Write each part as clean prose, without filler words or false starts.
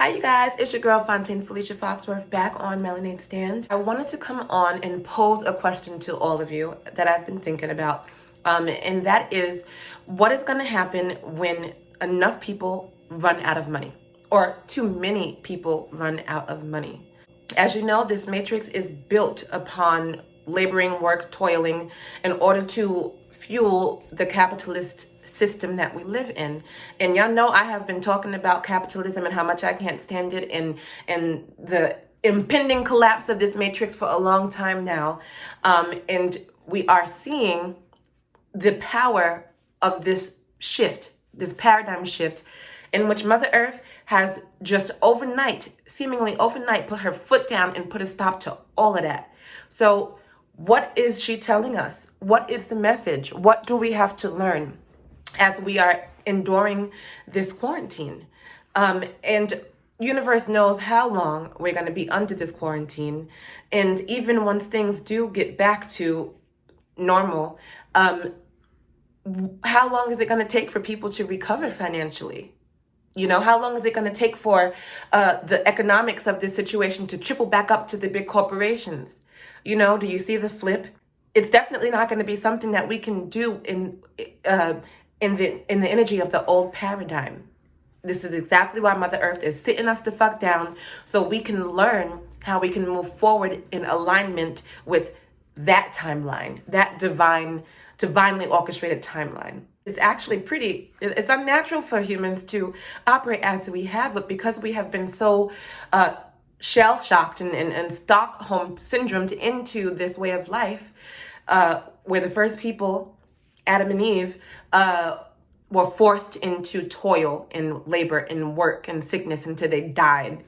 Hi you guys, it's your girl Fontaine Felicia Foxworth back on Melanated Stand. I wanted to come on and pose a question to all of you that I've been thinking about. And that is, what is going to happen when enough people run out of money? Or too many people run out of money? As you know, this matrix is built upon laboring, work, toiling in order to fuel the capitalist system that we live in. And y'all know I have been talking about capitalism and how much I can't stand it and the impending collapse of this matrix for a long time now. And we are seeing the power of this shift, this paradigm shift, in which Mother Earth has just seemingly overnight, put her foot down and put a stop to all of that. So what is she telling us? What is the message? What do we have to learn as we are enduring this quarantine? And universe knows how long we're going to be under this quarantine. And even once things do get back to normal, how long is it going to take for people to recover financially? You know, how long is it going to take for the economics of this situation to trickle back up to the big corporations? You know, do you see the flip? It's definitely not going to be something that we can do in the energy of the old paradigm. This is exactly why Mother Earth is sitting us the fuck down, so we can learn how we can move forward in alignment with that timeline, that divinely orchestrated timeline. It's actually it's unnatural for humans to operate as we have, but because we have been so shell-shocked and Stockholm syndromed into this way of life, where the first people, Adam and Eve, were forced into toil and labor and work and sickness until they died.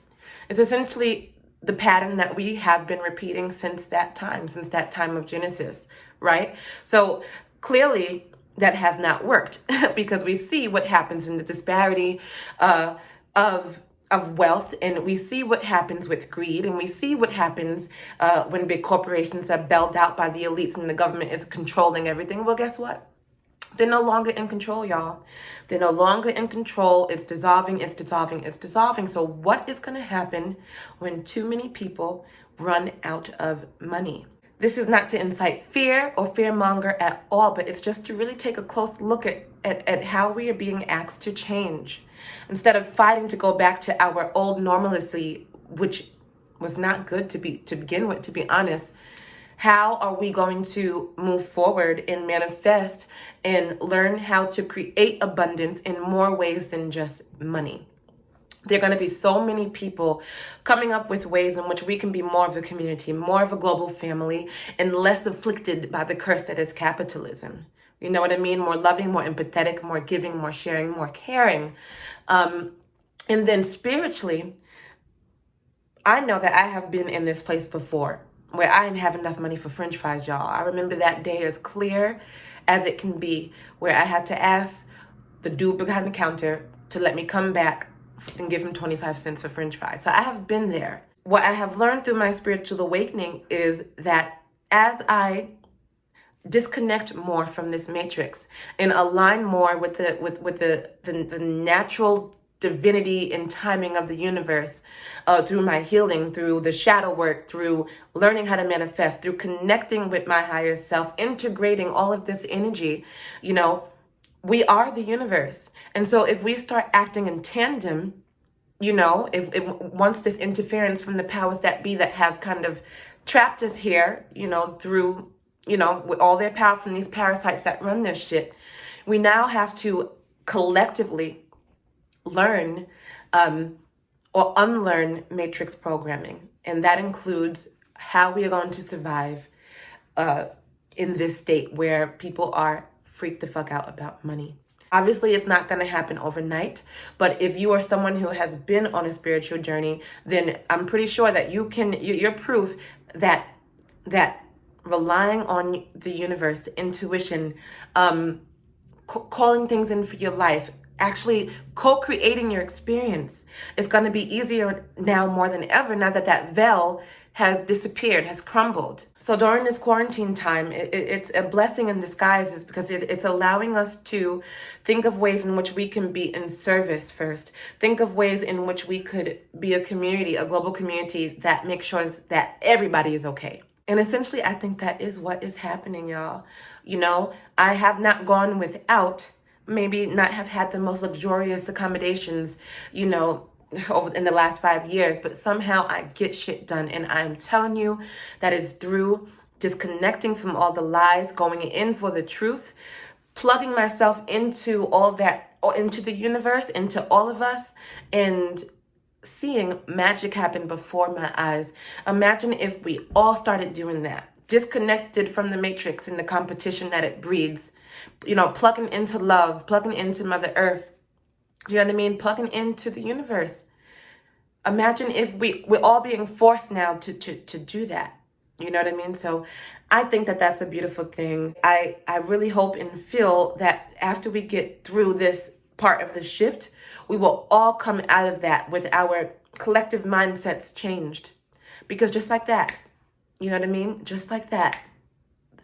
It's essentially the pattern that we have been repeating since that time of Genesis, right? So clearly that has not worked because we see what happens in the disparity of wealth, and we see what happens with greed, and we see what happens when big corporations are bailed out by the elites and the government is controlling everything. Well, guess what? They're no longer in control, y'all. They're no longer in control. It's dissolving, it's dissolving, it's dissolving. So what is going to happen when too many people run out of money? This is not to incite fear or fearmonger at all, but it's just to really take a close look at how we are being asked to change. Instead of fighting to go back to our old normalcy, which was not good to begin with, to be honest, how are we going to move forward and manifest and learn how to create abundance in more ways than just money? There are going to be so many people coming up with ways in which we can be more of a community, more of a global family, and less afflicted by the curse that is capitalism. You know what I mean? More loving, more empathetic, more giving, more sharing, more caring. And then spiritually, I know that I have been in this place before where I didn't have enough money for French fries, y'all. I remember that day as clear as it can be, where I had to ask the dude behind the counter to let me come back and give him 25 cents for French fries. So I have been there. What I have learned through my spiritual awakening is that as I disconnect more from this matrix and align more with the natural divinity and timing of the universe, through my healing, through the shadow work, through learning how to manifest, through connecting with my higher self, integrating all of this energy, you know, we are the universe. And so if we start acting in tandem, you know, if once this interference from the powers that be that have kind of trapped us here, you know, through, you know, with all their power from these parasites that run this shit, we now have to collectively learn or unlearn matrix programming. And that includes how we are going to survive in this state where people are freaked the fuck out about money. Obviously, it's not going to happen overnight, but if you are someone who has been on a spiritual journey, then I'm pretty sure that you're proof that relying on the universe, the intuition, calling things in for your life, actually co-creating your experience is going to be easier now more than ever, now that that veil has disappeared, has crumbled. So during this quarantine time, it's a blessing in disguise, is because it's allowing us to think of ways in which we can be in service first. Think of ways in which we could be a community, a global community that makes sure that everybody is okay. And essentially, I think that is what is happening, y'all. You know, I have not gone without, maybe not have had the most luxurious accommodations, you know, over in the last 5 years, but somehow I get shit done. And I'm telling you that is through disconnecting from all the lies, going in for the truth, plugging myself into all that, into the universe, into all of us, and seeing magic happen before my eyes. Imagine if we all started doing that, disconnected from the matrix and the competition that it breeds, you know, plugging into love, plugging into Mother Earth. You know what I mean? Plugging into the universe. Imagine if we're all being forced now to do that. You know what I mean? So I think that that's a beautiful thing. I really hope and feel that after we get through this part of the shift, we will all come out of that with our collective mindsets changed. Because just like that, you know what I mean? Just like that,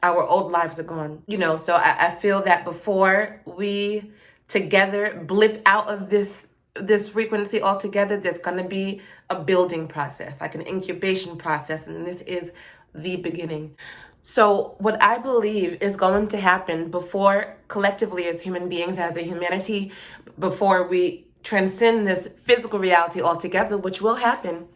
our old lives are gone. You know, so I feel that before we together blip out of this frequency altogether, there's going to be a building process, like an incubation process, and this is the beginning. So what I believe is going to happen before, collectively as human beings, as a humanity, before we transcend this physical reality altogether, which will happen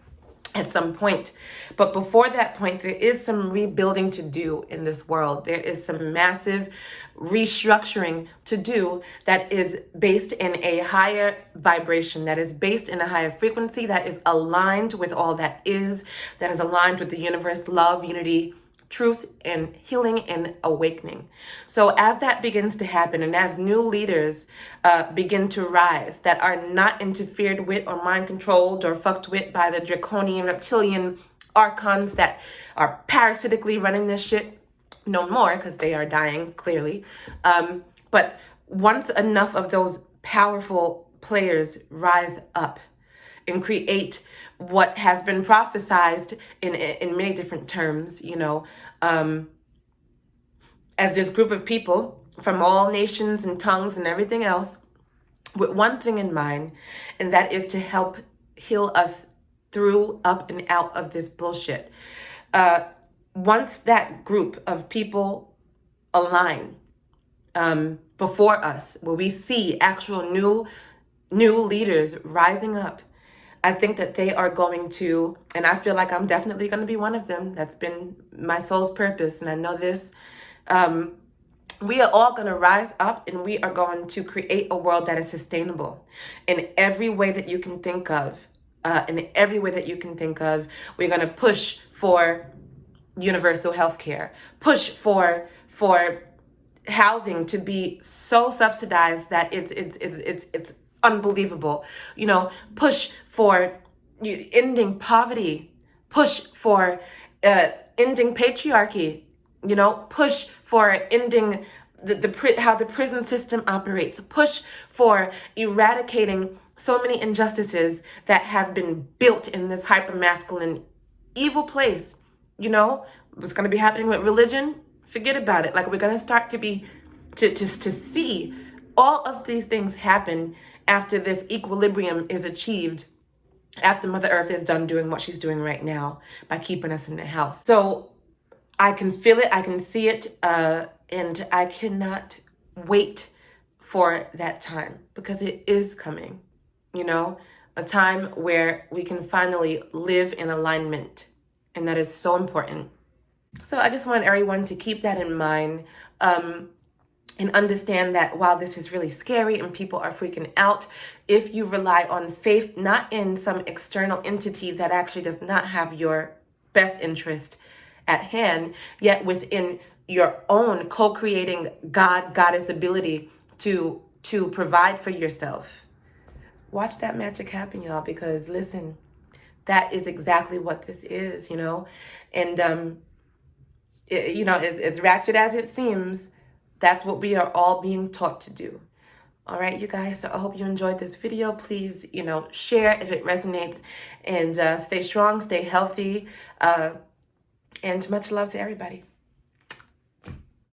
at some point. But before that point, there is some rebuilding to do in this world. There is some massive restructuring to do that is based in a higher vibration, that is based in a higher frequency, that is aligned with all that is aligned with the universe, love, unity, truth, and healing and awakening. So as that begins to happen, and as new leaders begin to rise that are not interfered with or mind controlled or fucked with by the draconian reptilian archons that are parasitically running this shit, no more, because they are dying, clearly. But once enough of those powerful players rise up and create what has been prophesized in many different terms, you know, as this group of people from all nations and tongues and everything else, with one thing in mind, and that is to help heal us through, up, and out of this bullshit. Once that group of people align before us, where we see actual new leaders rising up, I think that they are going to, and I feel like I'm definitely going to be one of them. That's been my soul's purpose, and I know this. We are all going to rise up, and we are going to create a world that is sustainable in every way that you can think of. In every way that you can think of, we're going to push for universal health care, push for housing to be so subsidized that it's unbelievable. You know, push for ending poverty, push for ending patriarchy. You know, push for ending how the prison system operates, push for eradicating so many injustices that have been built in this hyper-masculine, evil place. You know, what's going to be happening with religion? Forget about it. Like, we're going to start to see all of these things happen after this equilibrium is achieved, after Mother Earth is done doing what she's doing right now by keeping us in the house. So I can feel it, I can see it, and I cannot wait for that time, because it is coming, you know, a time where we can finally live in alignment, and that is so important. So I just want everyone to keep that in mind, and understand that while this is really scary and people are freaking out, if you rely on faith, not in some external entity that actually does not have your best interest at hand, yet within your own co-creating goddess ability to provide for yourself, watch that magic happen, y'all, because listen, that is exactly what this is, you know. And you know, as ratchet as it seems, that's what we are all being taught to do. All right, you guys. So I hope you enjoyed this video. Please, share if it resonates, and stay strong, stay healthy, and much love to everybody.